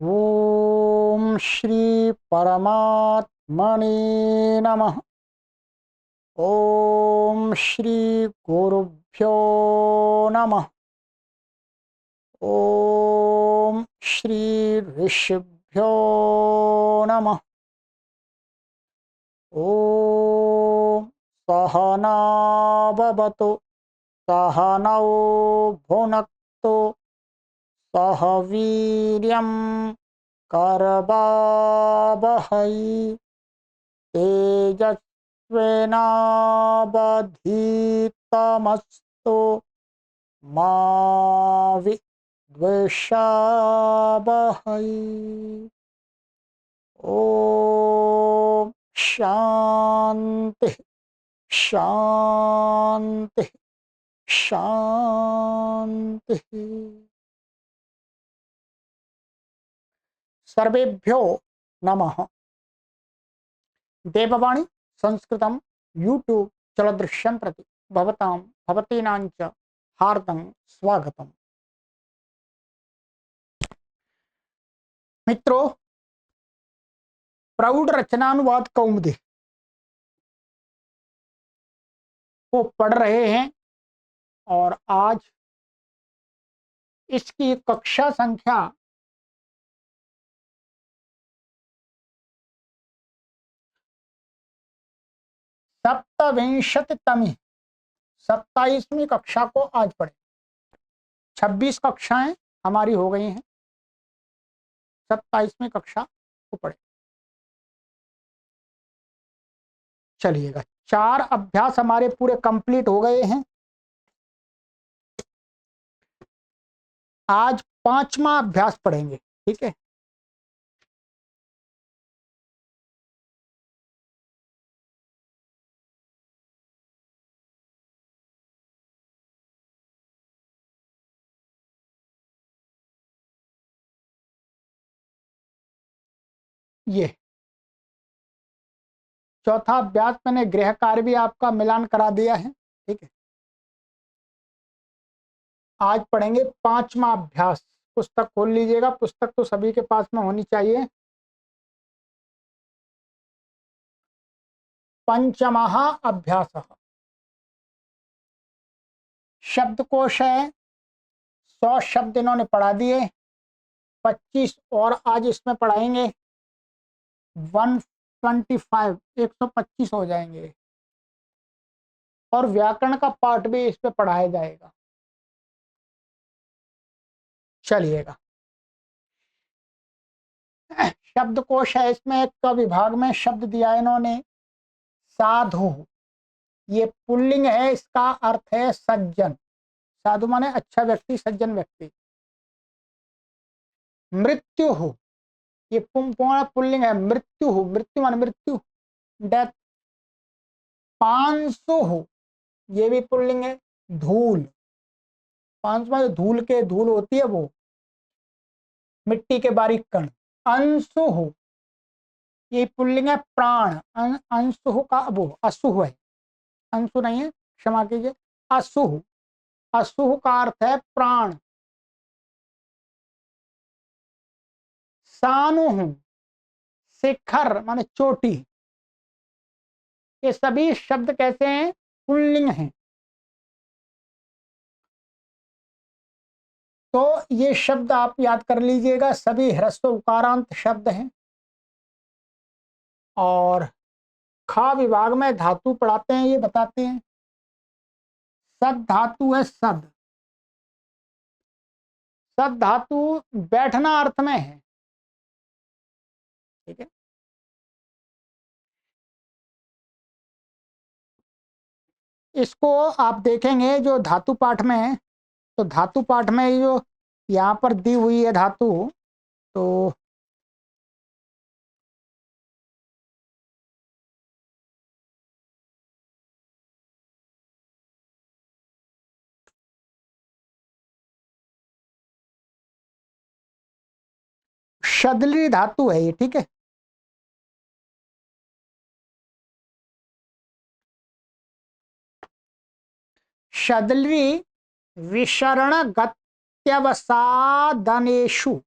ओम श्री परमात्मने नमः। ओम श्री गुरुभ्यो नमः। ओम श्री ऋषिभ्यो नमः। ओम सहना भवतु सहनौ भुनक्तु सह वीर्यं करवावहै तेजस्विनावधीतमस्तु मा विद्विषावहै। ओम शांति शांति शांति। सर्वेभ्यो नमः। देववाणी संस्कृतं यूट्यूब चलदृश्यं प्रति भवतां भवतीनां च हार्दं स्वागतम्। मित्रों, प्रौढ़ रचनानुवाद कौमुदी को पढ़ रहे हैं और आज इसकी कक्षा संख्या 27वीं 27वीं कक्षा को आज पढ़े। 26 कक्षाएं हमारी हो गई हैं, 27वीं कक्षा को पढ़े। चलिएगा, 4 अभ्यास हमारे पूरे कंप्लीट हो गए हैं। आज 5वां अभ्यास पढ़ेंगे, ठीक है। ये चौथा अभ्यास मैंने गृह कार्य भी आपका मिलान करा दिया है, ठीक है। आज पढ़ेंगे 5वां अभ्यास। पुस्तक खोल लीजिएगा, पुस्तक तो सभी के पास में होनी चाहिए। पंचमः अभ्यासः। शब्दकोश है, 100 शब्द इन्होंने पढ़ा दिए, 25 और आज इसमें पढ़ाएंगे। 125 125 हो जाएंगे और व्याकरण का पाठ भी इस पे पढ़ाया जाएगा। चलिएगा, शब्दकोश है, इसमें एक विभाग में शब्द दिया है इन्होंने साधु। ये पुल्लिंग है, इसका अर्थ है सज्जन। साधु माने अच्छा व्यक्ति, सज्जन व्यक्ति। मृत्यु हो, ये पुल्लिंग है। मृत्यु हो, मृत्यु माने मृत्यु, डेथ। पांसु हो, ये भी पुल्लिंग है। धूल, पांसु माने धूल के धूल होती है वो, मिट्टी के बारीक कण। अंशु हो, ये पुल्लिंग है। प्राण, अंशु का वो असुह है, अंशु नहीं है, क्षमा कीजिए, असुह। असुह का अर्थ है प्राण। सानु, शिखर माने चोटी। ये सभी शब्द कैसे हैं? पुल्लिंग हैं। तो ये शब्द आप याद कर लीजिएगा, सभी ह्रस्व उकारांत शब्द हैं। और खा विभाग में धातु पढ़ाते हैं, ये बताते हैं। सद धातु है, सद। सद धातु बैठना अर्थ में है, ठीक है। इसको आप देखेंगे जो धातु पाठ में है, तो धातु पाठ में जो यहाँ पर दी हुई है धातु, तो शदली धातु है ये, ठीक है। शदली विशरण गत्यवसादनेषु,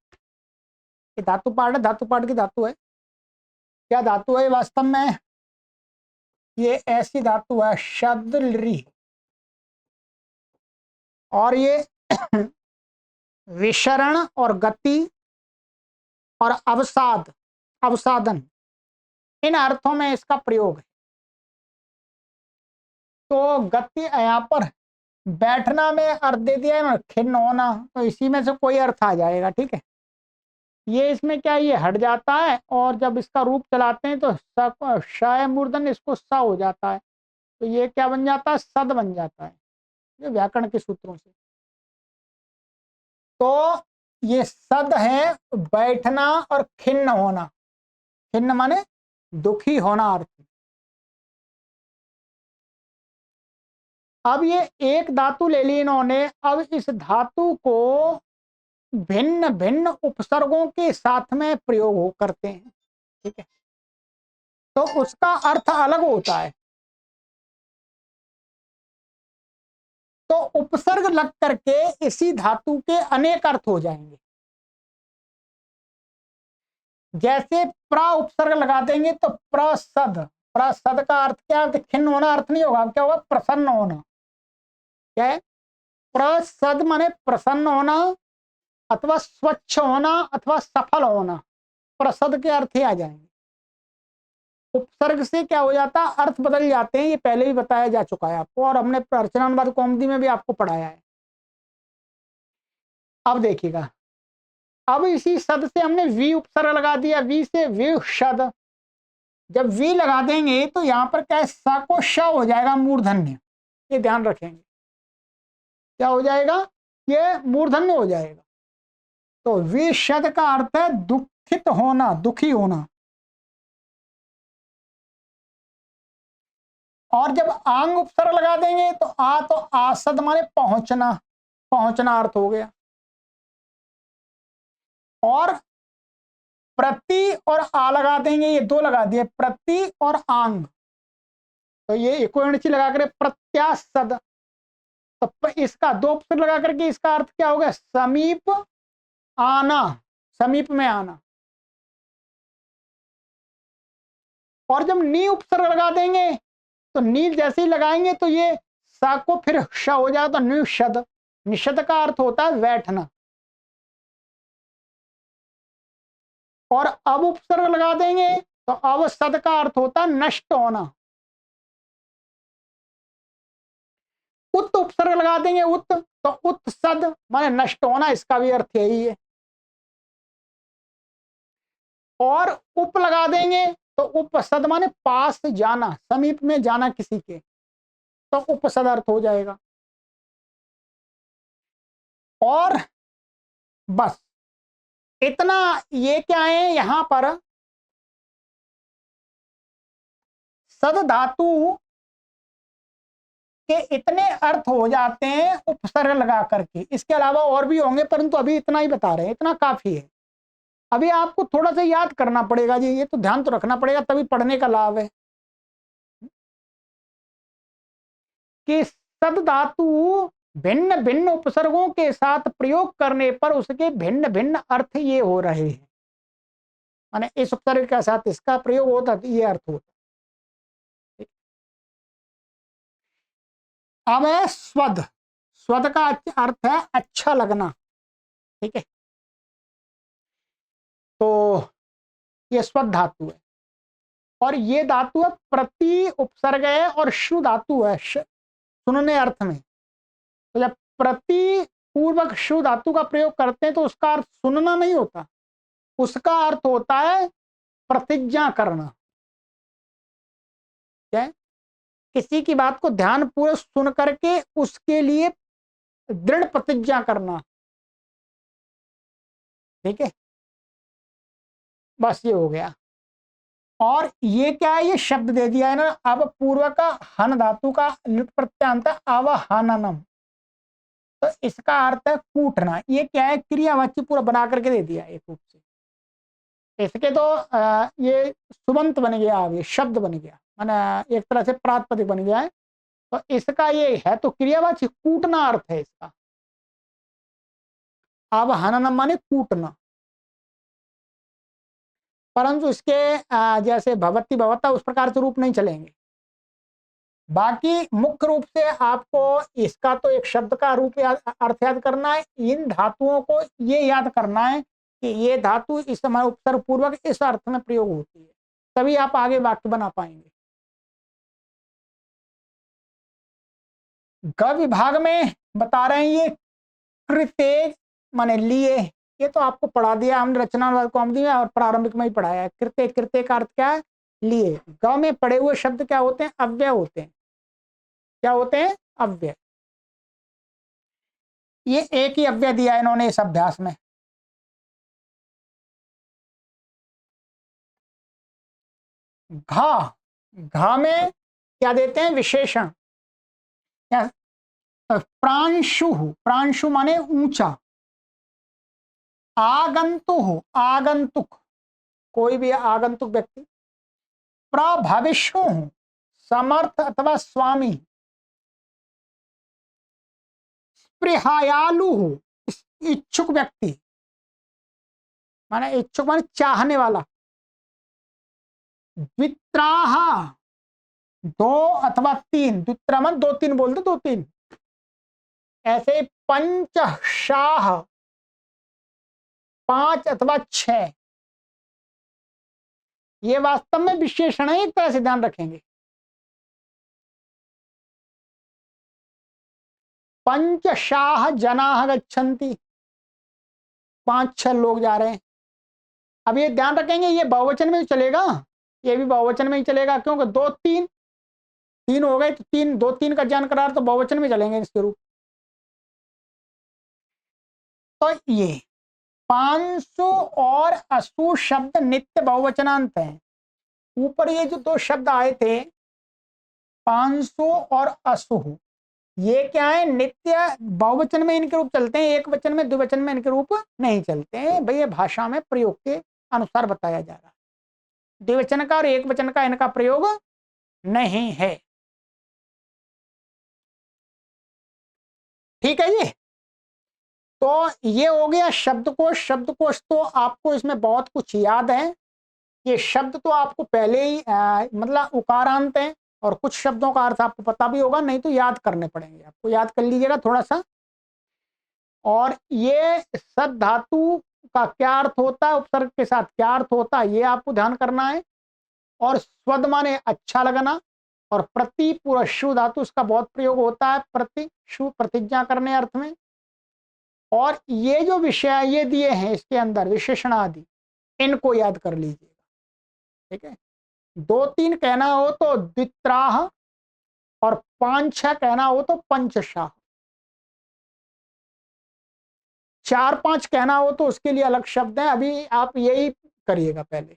ये धातु पाठ है, धातु पाठ की धातु है। क्या धातु है वास्तव में? ये ऐसी धातु है शद्री, और ये विसरण और गति और अवसाद, अवसादन, इन अर्थों में इसका प्रयोग है। तो गति यहाँ पर बैठना में अर्थ दे दिया है ना, खिन्न होना, तो इसी में से कोई अर्थ आ जाएगा। ठीक है, ये इसमें क्या, ये हट जाता है और जब इसका रूप चलाते हैं तो श मूर्धन इसको स हो जाता है, तो ये क्या बन जाता है, सद बन जाता है, ये व्याकरण के सूत्रों से। तो ये सद है बैठना और खिन्न होना, खिन्न माने दुखी होना अर्थ। अब ये एक धातु ले ली इन्होंने, अब इस धातु को भिन्न भिन्न उपसर्गों के साथ में प्रयोग करते हैं। ठीक है, तो उसका अर्थ अलग होता है। तो उपसर्ग लग करके इसी धातु के अनेक अर्थ हो जाएंगे। जैसे प्र उपसर्ग लगा देंगे तो प्रसद, प्रसद का अर्थ क्या है, खिन्न होना अर्थ नहीं होगा, क्या होगा, प्रसन्न होना। क्या है, प्रसद माने प्रसन्न होना अथवा स्वच्छ होना अथवा सफल होना, प्रसद के अर्थ ही आ जाएंगे। उपसर्ग से क्या हो जाता, अर्थ बदल जाते हैं, ये पहले भी बताया जा चुका है आपको, और हमने रचनानुवाद कौमुदी में भी आपको पढ़ाया है। अब देखिएगा, अब इसी सद से हमने वी उपसर्ग लगा दिया, वी से विषद। जब वी लगा देंगे तो यहां पर क्या है, स को श हो जाएगा मूर्धन्य, ये ध्यान रखेंगे। क्या हो जाएगा, ये मूर्धन्य हो जाएगा। तो विषद का अर्थ है दुखित होना, दुखी होना। और जब आंग उपसर्ग लगा देंगे तो आसद माने पहुंचना, पहुंचना अर्थ हो गया। और प्रति और आ लगा देंगे, ये दो लगा दिए, प्रति और आंग, तो ये इकोणची लगा कर प्रत्यासद। तो इसका दो उपसर्ग लगा करके इसका अर्थ क्या हो गया, समीप आना, समीप में आना। और जब नी उपसर्ग लगा देंगे तो नी जैसे ही लगाएंगे तो ये सा को फिर श हो जाए, तो निषद, निषद का अर्थ होता है बैठना। और अब उपसर्ग लगा देंगे तो अवसद का अर्थ होता है नष्ट होना। उत उपसर्ग लगा देंगे उत, तो उत्सद माने नष्ट होना, इसका भी अर्थ यही है। और उप लगा देंगे तो उपसद माने पास जाना, समीप में जाना किसी के, तो उपसद अर्थ हो जाएगा। और बस इतना, ये क्या है, यहां पर सद धातु के इतने अर्थ हो जाते हैं उपसर्ग लगा करके, इसके अलावा और भी होंगे परंतु अभी इतना ही बता रहे हैं, इतना काफी है। अभी आपको थोड़ा सा याद करना पड़ेगा जी, ये तो ध्यान तो रखना पड़ेगा, तभी पढ़ने का लाभ है। कि सद धातु भिन्न भिन्न उपसर्गों के साथ प्रयोग करने पर उसके भिन्न भिन्न अर्थ ये हो रहे हैं, माने इस उपसर्ग के साथ इसका प्रयोग होता है, ये अर्थ होता है। अब है स्वद, स्वद का अर्थ है अच्छा लगना। ठीक है, तो ये स्वद धातु है, और ये धातु है प्रति उपसर्ग है और शु धातु है सुनने अर्थ में। तो जब प्रति पूर्वक शु धातु का प्रयोग करते हैं तो उसका अर्थ सुनना नहीं होता, उसका अर्थ होता है प्रतिज्ञा करना। क्या, किसी की बात को ध्यान पूर्वक सुन करके उसके लिए दृढ़ प्रतिज्ञा करना। ठीक है, बस ये हो गया। और ये क्या है, ये शब्द दे दिया है ना, अब पूर्व का हन धातु का लुट प्रत्यांत अवहननम, तो इसका अर्थ है कूटना। ये क्या है, क्रियावाची पूरा बना करके दे दिया एक रूप से। इसके तो ये सुबंत बन गया, अब ये शब्द बन गया, माने एक तरह से प्रातिपदिक बन गया है। तो इसका ये है तो क्रियावाची कूटना अर्थ है इसका। अवहननम माने कूटना। परंतु इसके जैसे भवती भवता उस प्रकार से रूप नहीं चलेंगे। बाकी मुख्य रूप से आपको इसका तो एक शब्द का रूप अर्थ याद करना है, इन धातुओं को ये याद करना है कि ये धातु इस समय उपसर्ग पूर्वक इस अर्थ में प्रयोग होती है, तभी आप आगे वाक्य बना पाएंगे। ग विभाग में बता रहे हैं ये कृते माने लिए, ये तो आपको पढ़ा दिया हमने रचनानुवाद कौमुदी में और प्रारंभिक में ही पढ़ाया है। कृते, कृते का अर्थ क्या है? लिए। ग में पड़े हुए शब्द क्या होते हैं? अव्यय होते हैं। क्या होते हैं? अव्यय। ये एक ही अव्यय दिया इन्होंने इस अभ्यास में। घा, घा में क्या देते हैं? विशेषण। प्रांशु, प्रांशु माने ऊंचा। आगंतु, आगंतुक, कोई भी आगंतुक व्यक्ति। प्रभविष्णु, समर्थ अथवा स्वामी। स्पृहायालु, इच्छुक व्यक्ति, माने इच्छुक माने चाहने वाला। द्वित्राह, दो अथवा तीन, द्वित्रा मन दो तीन बोल दो, दो तीन। ऐसे पंचशाह, पांच अथवा छह। ये वास्तव में विशेषण है, एक तरह से ध्यान रखेंगे। पंचशाह जनाः गच्छन्ति, पांच छह लोग जा रहे हैं। अब ये ध्यान रखेंगे ये बहुवचन में चलेगा, ये भी बहुवचन में ही चलेगा, क्योंकि दो तीन, तीन हो गए तो तीन, दो तीन का ज्ञान करार तो बहुवचन में चलेंगे इसके रूप। तो ये 500 और असु शब्द नित्य बहुवचनांत हैं। ऊपर ये जो दो शब्द आए थे 500 और असु, ये क्या है? नित्य बहुवचन में इनके रूप चलते हैं, एक वचन में द्विवचन में इनके रूप नहीं चलते हैं। भैया भाषा में प्रयोग के अनुसार बताया जा रहा है, द्विवचन का और एक वचन का इनका प्रयोग नहीं है। ठीक है जी। तो ये हो गया शब्दकोश। शब्दकोश तो आपको इसमें बहुत कुछ याद है। ये शब्द तो आपको पहले ही मतलब उकारांत है, और कुछ शब्दों का अर्थ आपको पता भी होगा, नहीं तो याद करने पड़ेंगे आपको, याद कर लीजिएगा थोड़ा सा। और ये सद धातु का क्या अर्थ होता है, उपसर्ग के साथ क्या अर्थ होता है, ये आपको ध्यान करना है। और स्वद माने अच्छा लगना, और प्रति पूरा शु धातु इसका बहुत प्रयोग होता है, प्रति शु प्रतिज्ञा करने अर्थ में। और ये जो विषय ये दिए हैं इसके अंदर विशेषण आदि, इनको याद कर लीजिएगा। ठीक है, दो तीन कहना हो तो द्वित्राह, और पांच छह कहना हो तो पंचशाह, चार पांच कहना हो तो उसके लिए अलग शब्द है, अभी आप यही करिएगा पहले।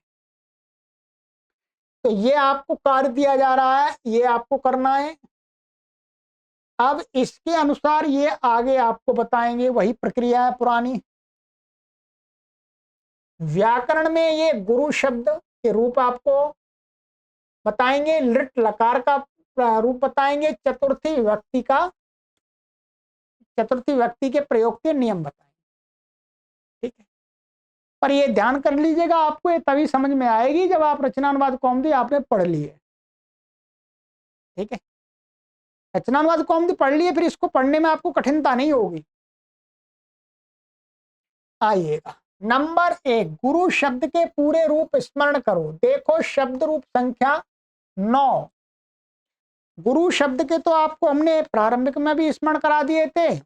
तो ये आपको कार्य दिया जा रहा है, ये आपको करना है। अब इसके अनुसार ये आगे आपको बताएंगे, वही प्रक्रिया है पुरानी। व्याकरण में ये गुरु शब्द के रूप आपको बताएंगे, लिट लकार का रूप बताएंगे, चतुर्थी व्यक्ति के प्रयोग के नियम बताएंगे। ठीक है, पर ये ध्यान कर लीजिएगा, आपको ये तभी समझ में आएगी जब आप रचनानुवाद कौमुदी आपने पढ़ ली है। ठीक है, रचनानुवाद कौमुदी पढ़ लिए, फिर इसको पढ़ने में आपको कठिनता नहीं होगी। आइएगा नंबर 1, गुरु शब्द के पूरे रूप स्मरण करो। देखो शब्द रूप संख्या 9। गुरु शब्द के तो आपको हमने प्रारंभिक में भी स्मरण करा दिए थे,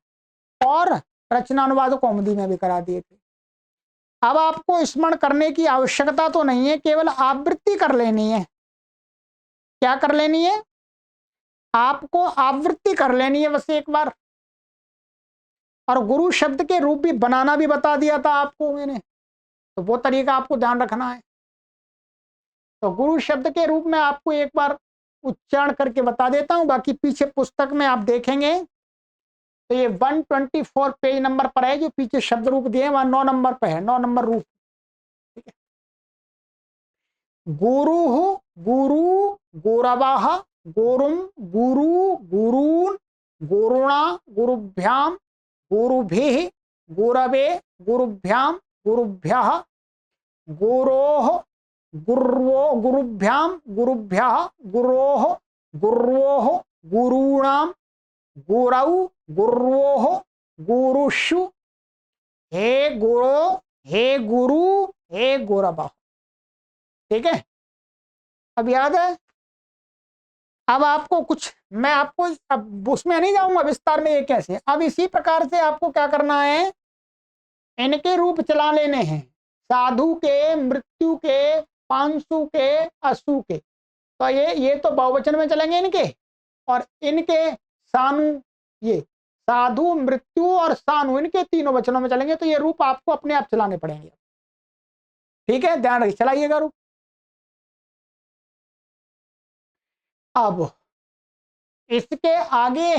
और रचनानुवाद कौमुदी में भी करा दिए थे। अब आपको स्मरण करने की आवश्यकता तो नहीं है, केवल आवृत्ति कर लेनी है। क्या कर लेनी है? आपको आवृत्ति कर लेनी है बस एक बार। और गुरु शब्द के रूप भी बनाना भी बता दिया था आपको मैंने, तो वो तरीका आपको ध्यान रखना है। तो गुरु शब्द के रूप में आपको एक बार उच्चारण करके बता देता हूं, बाकी पीछे पुस्तक में आप देखेंगे तो ये 124 पेज नंबर पर है, जो पीछे शब्द रूप दिए वहां 9 नंबर पर है, 9 नंबर रूप। ठीक है, गुरु, गुरु, गुरवः, गुरुम, गुरु, गुरून्, गुरुणा, गुरुभ्याम, गुरुभिः, गुरवे, गुरुभ्याम, गुरुभ्यः, गुरोः, गुर्वो गुरुभ्याम गुरुभ्यः गुरोः गुर्वोः गुरूणाम गुरौ गुर्वोः गुरुषु हे गुरो हे गुरु हे गुरव। ठीक है, अब याद है। अब आपको कुछ मैं आपको अब उसमें नहीं जाऊंगा विस्तार में ये कैसे। अब इसी प्रकार से आपको क्या करना है, इनके रूप चला लेने हैं, साधु के, मृत्यु के, पांसु के, असु के। तो ये तो बहुवचन में चलेंगे इनके, और इनके सानु, ये साधु मृत्यु और सानु इनके तीनों वचनों में चलेंगे। तो ये रूप आपको अपने आप चलाने पड़ेंगे। ठीक है, ध्यान रखिए, चलाइएगा रूप। अब इसके आगे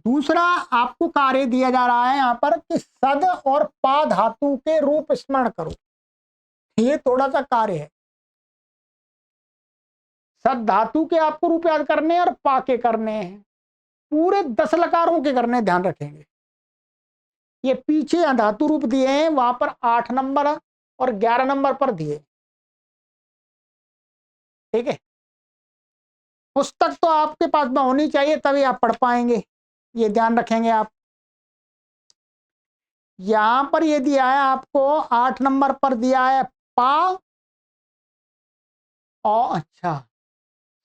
दूसरा आपको कार्य दिया जा रहा है यहां पर कि सद और पा धातु के रूप स्मरण करो। ये थोड़ा सा कार्य है। सद धातु के आपको रूप याद करने हैं और पा के करने हैं, पूरे 10 लकारों के करने, ध्यान रखेंगे। ये पीछे धातु रूप दिए हैं, वहां पर 8 नंबर और 11 नंबर पर दिए। ठीक है, पुस्तक तो आपके पास में होनी चाहिए, तभी आप पढ़ पाएंगे, ये ध्यान रखेंगे आप। यहां पर ये दिया है आपको 8 नंबर पर दिया है पा, और अच्छा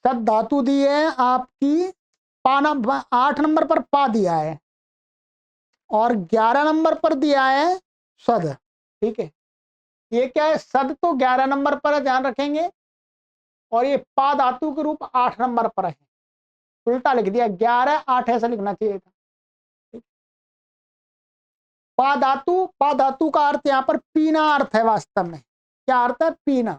सद धातु दी है आपकी पाना, 8 नंबर पर पा दिया है और 11 नंबर पर दिया है सद। ठीक है, ये क्या है, सद तो 11 नंबर पर है, ध्यान रखेंगे, और ये पा धातु के रूप 8 नंबर पर है। उल्टा लिख दिया, 11 8 ऐसा लिखना चाहिए था। पा धातु का अर्थ यहाँ पर पीना अर्थ है। वास्तव में क्या अर्थ है, पीना।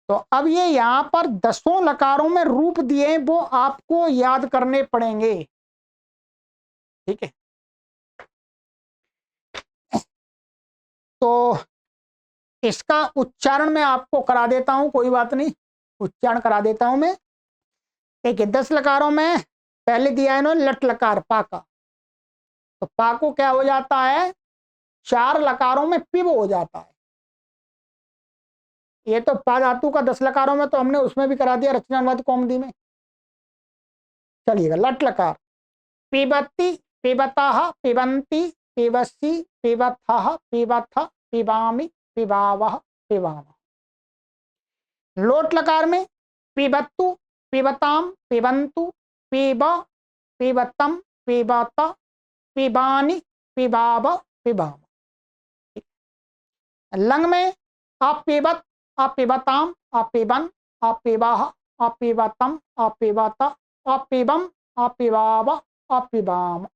तो अब ये यहां पर 10 लकारों में रूप दिए, वो आपको याद करने पड़ेंगे। ठीक है, तो इसका उच्चारण मैं आपको करा देता हूं, कोई बात नहीं, उच्चारण करा देता हूं मैं। ठीक है, 10 लकारों में पहले दिया है इन्होंने लट लकार पा का, तो पा को क्या हो जाता है, 4 लकारों में पिब हो जाता है। ये तो पा धातु का 10 लकारों में, तो हमने उसमें भी करा दिया रचनानुवाद कौमुदी में। चलिएगा, लट लकार, पिबती पिबतः पिबंती पिबसी पिबथः पिबथ पिबामि पिबावः पिबामः। लोट लकार में पिबत्तु पिबताम पिबंतु पिब पिबतम पिबत पिबानि पिबाव पिबाम। लंग में अपिबत अपिबताम अपिबन अपिबाह अपिबतम अपिबत अपिबम अपिबाव अपिबाम।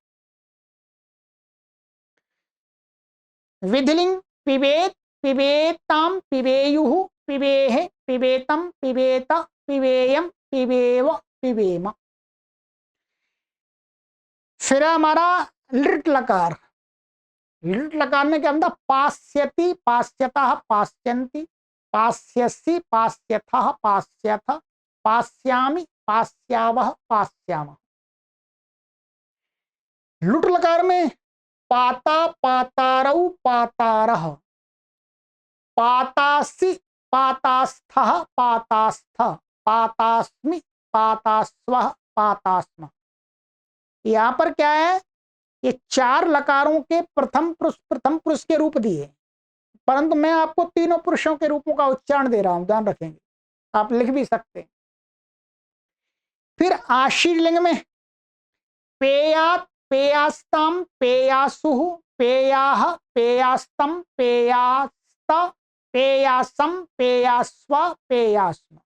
विधिलिंग पिबेत पिबेताम पिबेयुः पिबेह पिबेतम पिबेत पिबेयम पिबेव पिबेम। फिर हमारा लिट लकार, लिट लकार में क्या होता, पास्यति पास्यतः पास्यन्ति पास्यसि पास्यथः पास्यथ पास्यामि पास्यावः पास्यामः। लुट लकार में पाता पातारौ पातारः पातासि पातास्थः पातास्थ पातास्मि पातास्वः पातास्म। यहां पर क्या है, ये 4 लकारों के प्रथम पुरुष के रूप दिए, परंतु मैं आपको तीनों पुरुषों के रूपों का उच्चारण दे रहा हूं, ध्यान रखेंगे, आप लिख भी सकते हैं। फिर आशीर्लिंग में पेयात पेयास्ताम पेयासुः पेयाह पेयास्तम पेयास्त पेयासम पेयास्व पेयास्म।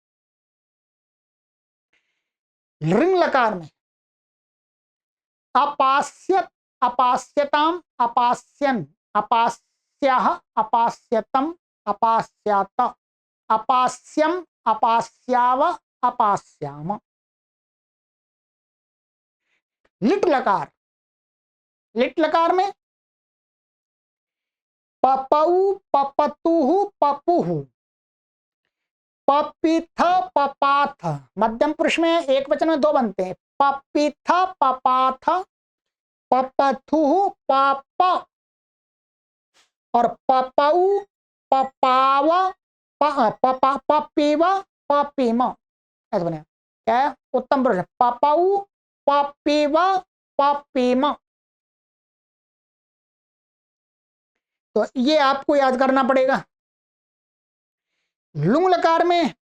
लिंग लकार में अपास्यत अपास्यताम अपास्यन अपास्यः अपास्यतम अपास्यात अपास्यम अपास्याव अपास्याम। लिट लकार, लिट लकार में पपऊ पपतुः पपुः पपिथ पपाथ। मध्यम पुरुष में एक वचन में 2 बनते हैं, पपिथ पपाथ पपथुः पाप और पपाऊ, पपाव, पपेव, पपेम, ऐसा बनेगा। क्या है? उत्तम पुरुष। पपाऊ, पपेव, पपेम। तो ये आपको याद करना पड़ेगा। लुंग लकार में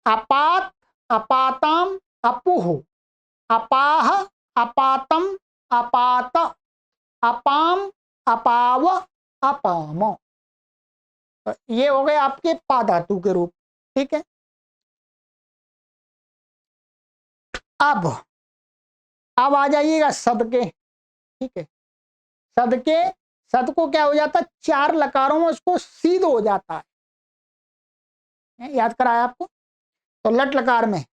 अपात, अपाताम, अपुह, अपाह, अपातम, अपात, अपाम, अपाव, अपाम। तो ये हो गए आपके पा धातु के रूप। ठीक है। अब आ जाइएगा सद के। ठीक है। सद के, सद को क्या हो जाता है? 4 लकारों में उसको सीध हो जाता है। याद कराया आपको। तो लट लकार में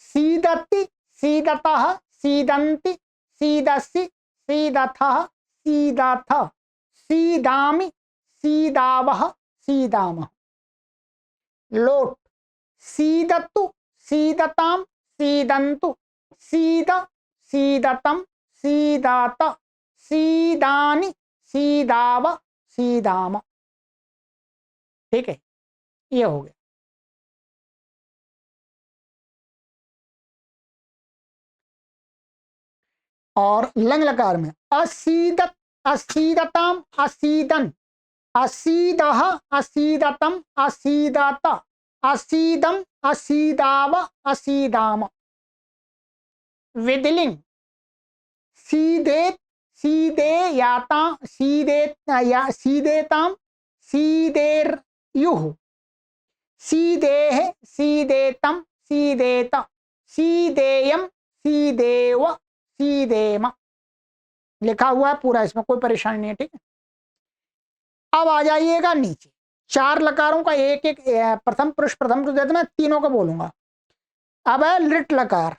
सीदति, सीदतः, सीदंति, सीदसि, सीदथः, सीदथ, सीदामि, सीदावः, सीदामः। लोट सीदतु, सीदताम, सीदंतु, सीद, सीदतम, सीदात, सीदानि, सीदाव, सीदाम। ठीक है। ये हो गया। और लंग लकार में असीदत, असीदताम, असीदन, असीदह, असीदतम, असीदत, असीदम, असीदाव, असीदाम। विधिलिंग सीदेत, सीदे याता, सीदेत या सीदेताम, सीदेर्युः, सीदेह, सीदेतम, सीदेत, सीदेयम, सीदेव, सीदेम। लिखा हुआ है पूरा, इसमें कोई परेशानी नहीं है। ठीक है। अब आ जाइएगा नीचे। 4 लकारों का एक एक प्रथम पुरुष प्रथम पुरुष देते, मैं तीनों को बोलूंगा। अब है लिट लकार।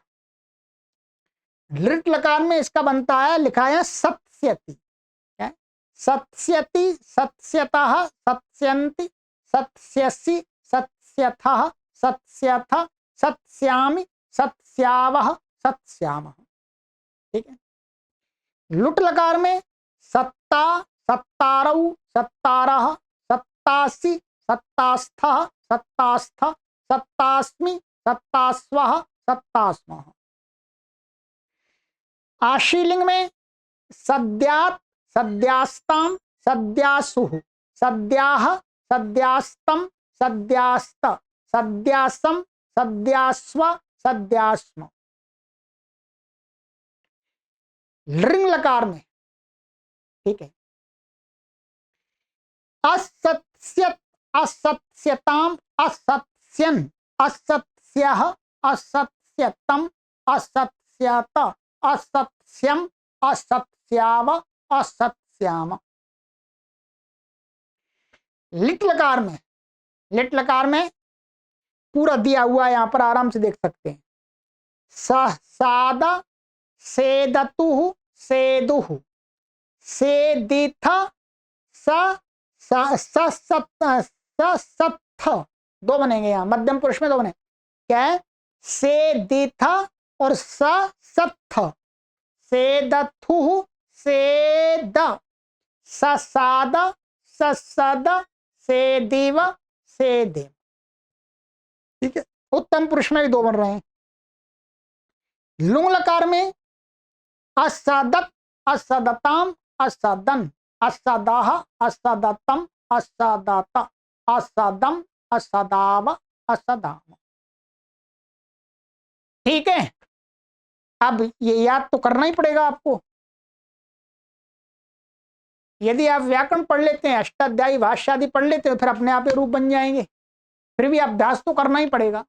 लिट लकार में इसका बनता है, लिखा है सत्स्यति। सत्स्यति, सत्स्यतः, सत्स्यन्ति, सत्स्यसि, सत्स्यथः, सत्स्यथ, सत्स्यामि, सत्स्यावः, सत्स्यामः। ठीक है। लुट लकार में सत्ता, सत्तारौ, सत्तारः, सत्तासि, सत्तास्थः, सत्तास्थ, सत्तास्मि, सत्तास्वः, सत्तास्मः। आशीलिंग में सद्यात्, सद्यास्ताम, सद्यासुः, सद्याः, सद्यास्तम, सद्यास्त, सद्यासम, सद्यास्व, सद्यास्म। लिंग लकार में, ठीक है, असत्स्यत, असत्स्यताम, असत्स्यन, असत्स्यः, असत्स्यतम, असत्स्यत, असत्स्यम, असत्स्याव, असत्स्याम। लिट लकार में, लिट लकार में पूरा दिया हुआ है, यहां पर आराम से देख सकते हैं। सादा, सेदतुः, सेदुः, सेदिथ, सत्थ। दो बनेंगे यहां, मध्यम पुरुष में दो बने। क्या है? सेदिथ और सत्थ। सेदथुः, सेद, ससाद, ससद, सेदिव, सेदिम। ठीक है। उत्तम पुरुष में भी दो बन रहे हैं। लुंग लकार में असदत, असदताम, असदन, असदाह, असदतम, असदत, असदम, असदाव, असदाम। ठीक है। अब ये याद तो करना ही पड़ेगा आपको। यदि आप व्याकरण पढ़ लेते हैं, अष्टाध्यायी भाष्य आदि पढ़ लेते हैं, फिर अपने आप ही रूप बन जाएंगे। फिर भी अभ्यास तो करना ही पड़ेगा।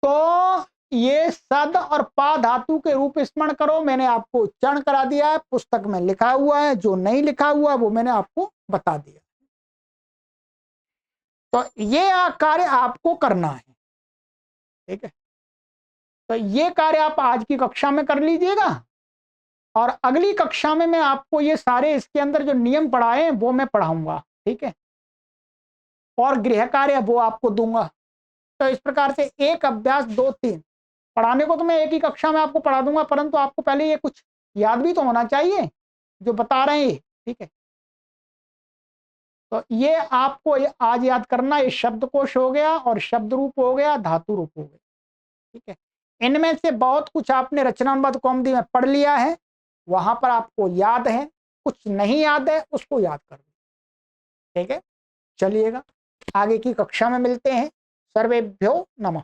तो ये सद और पा धातु के रूप स्मरण करो। मैंने आपको उच्चारण करा दिया है, पुस्तक में लिखा हुआ है। जो नहीं लिखा हुआ वो मैंने आपको बता दिया। तो ये कार्य आपको करना है। ठीक है। तो ये कार्य आप आज की कक्षा में कर लीजिएगा, और अगली कक्षा में मैं आपको ये सारे इसके अंदर जो नियम पढ़ाए हैं वो मैं पढ़ाऊंगा। ठीक है। और गृह कार्य वो आपको दूंगा। तो इस प्रकार से एक अभ्यास 2 3 पढ़ाने को तो मैं एक ही कक्षा में आपको पढ़ा दूंगा, परंतु आपको पहले ये कुछ याद भी तो होना चाहिए जो बता रहे हैं। ठीक है। तो ये आपको आज याद करना, ये शब्दकोश हो गया और शब्द रूप हो गया, धातु रूप हो गया। ठीक है, इनमें से बहुत कुछ आपने रचनानुवाद कौमुदी में पढ़ लिया है, वहां पर आपको याद है, कुछ नहीं याद है उसको याद कर। ठीक है, चलिएगा आगे की कक्षा में मिलते हैं। सर्वेभ्यो नमः।